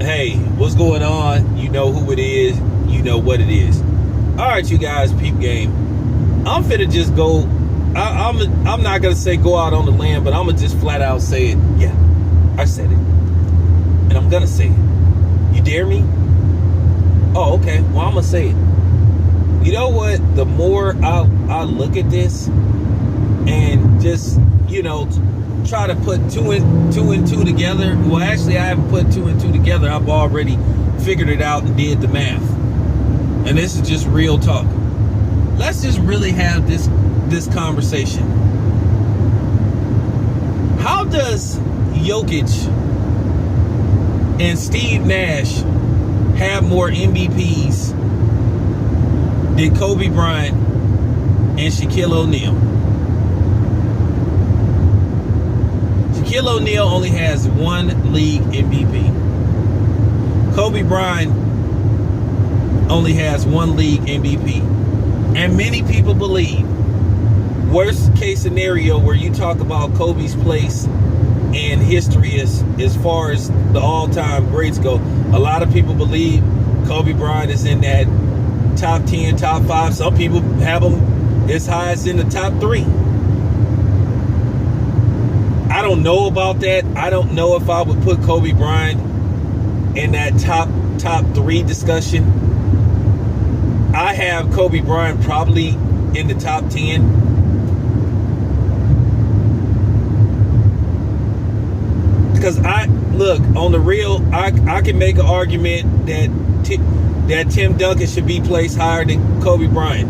Hey, what's going on? You know who it is. You know what it is. All right, you guys, peep game. I'm finna just go. I'm not gonna say go out on the limb, but I'm gonna just flat out say it. Yeah, I said it, and I'm gonna say it. You dare me? Oh, okay. Well, I'm gonna say it. You know what? The more I look at this and just try to put two and two together. Well, actually, I haven't put two and two together. I've already figured it out and did the math. And this is just real talk. Let's just really have this conversation. How does Jokic and Steve Nash have more MVPs than Kobe Bryant and Shaquille O'Neal? Shaquille O'Neal only has one league MVP. Kobe Bryant only has one league MVP. And many people believe, worst case scenario where you talk about Kobe's place in history as far as the all-time greats go, a lot of people believe Kobe Bryant is in that top 10, top 5. Some people have him as high as in the top 3. I don't know about that. I don't know if I would put Kobe Bryant in that top 3 discussion. I have Kobe Bryant probably in the top 10. Because on the real, I can make an argument that Tim Duncan should be placed higher than Kobe Bryant.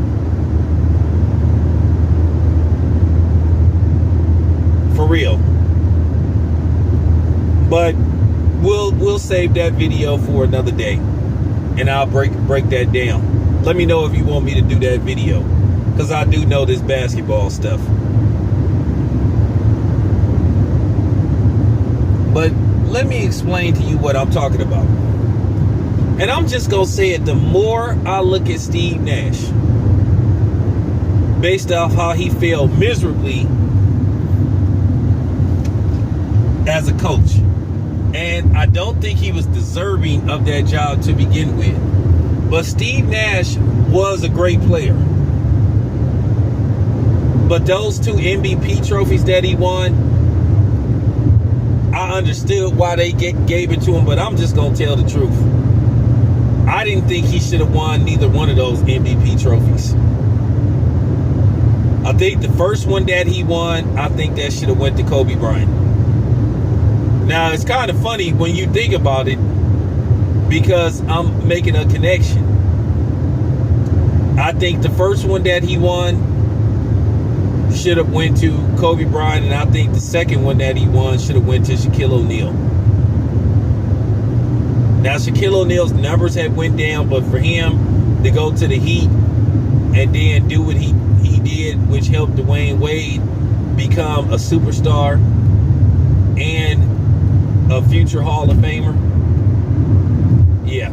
For real. But we'll save that video for another day, and I'll break that down. Let me know if you want me to do that video, because I do know this basketball stuff. But let me explain to you what I'm talking about. And I'm just going to say it, the more I look at Steve Nash, based off how he failed miserably as a coach. And I don't think he was deserving of that job to begin with. But Steve Nash was a great player. But those 2 MVP trophies that he won, I understood why they gave it to him, but I'm just going to tell the truth. I didn't think he should have won neither one of those MVP trophies. I think the first one that he won, I think that should have went to Kobe Bryant. Now, it's kind of funny when you think about it, because I'm making a connection. I think the first one that he won should have went to Kobe Bryant, and I think the second one that he won should have went to Shaquille O'Neal. Now, Shaquille O'Neal's numbers had went down, but for him to go to the Heat and then do what he did, which helped Dwayne Wade become a superstar and a future Hall of Famer. Yeah.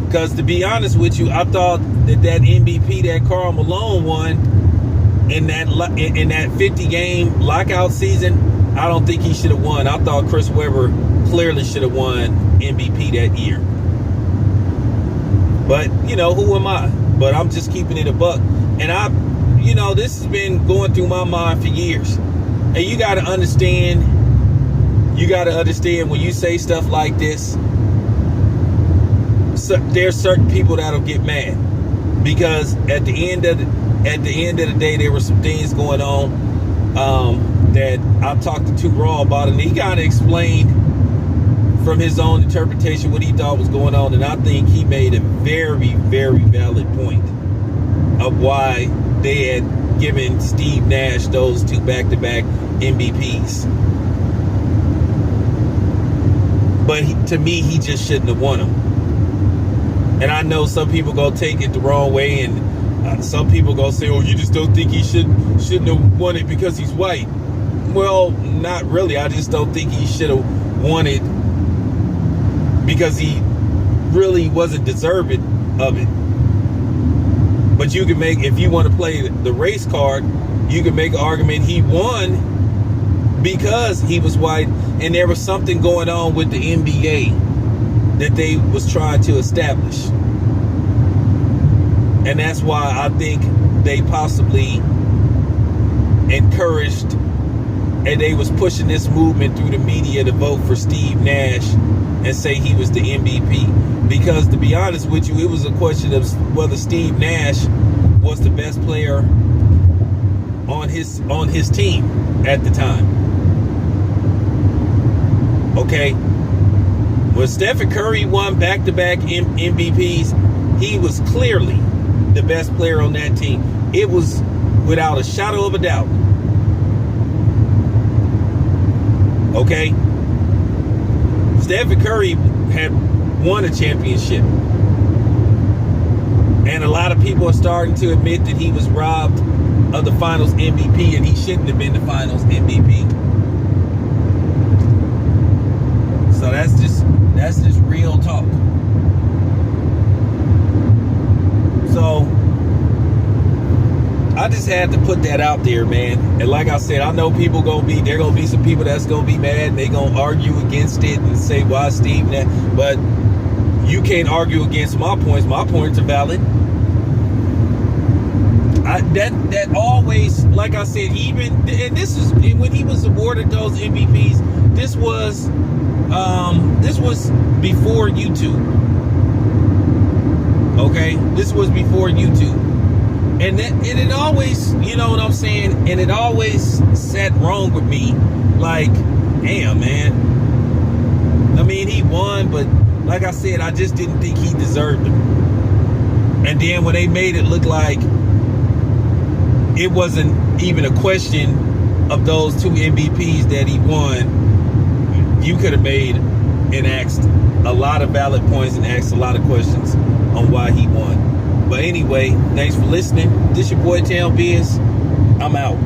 Because to be honest with you, I thought that MVP that Karl Malone won in that 50 game lockout season, I don't think he should have won. I thought Chris Webber clearly should have won MVP that year. But, who am I? But I'm just keeping it a buck. And this has been going through my mind for years. And you got to understand when you say stuff like this, so there's certain people that'll get mad, because at the end of the day, there were some things going on that I talked to 2 Raw about, and he kind of explained from his own interpretation what he thought was going on, and I think he made a very, very valid point of why they had given Steve Nash those 2 back-to-back MVPs. But to me, he just shouldn't have won them. And I know some people gonna take it the wrong way, and some people gonna say, "Oh, you just don't think he shouldn't have won it because he's white." Well, not really. I just don't think he should have won it because he really wasn't deserving of it. But you can make, if you want to play the race card, you can make an argument he won because he was white, and there was something going on with the NBA that they was trying to establish. And that's why I think they possibly encouraged and they was pushing this movement through the media to vote for Steve Nash and say he was the MVP. Because to be honest with you, it was a question of whether Steve Nash was the best player on his team at the time. Okay. When Stephen Curry won back-to-back MVPs, he was clearly the best player on that team. It was without a shadow of a doubt. Okay? Stephen Curry had won a championship. And a lot of people are starting to admit that he was robbed of the finals MVP and he shouldn't have been the finals MVP. So that's just real talk. So I just had to put that out there, man. And like I said, I know there gonna be some people that's gonna be mad and they gonna argue against it and say, why Steve Nash? But you can't argue against my points. My points are valid. That always, like I said, even, and this is when he was awarded those MVPs, this was before YouTube. Okay, this was before YouTube. And it always, you know what I'm saying? And it always sat wrong with me. Like, damn, man. I mean, he won, but like I said, I just didn't think he deserved it. And then when they made it look like it wasn't even a question of those two MVPs that he won, you could have made and asked a lot of valid points and asked a lot of questions on why he won. But anyway, thanks for listening. This your boy Town Biz. I'm out.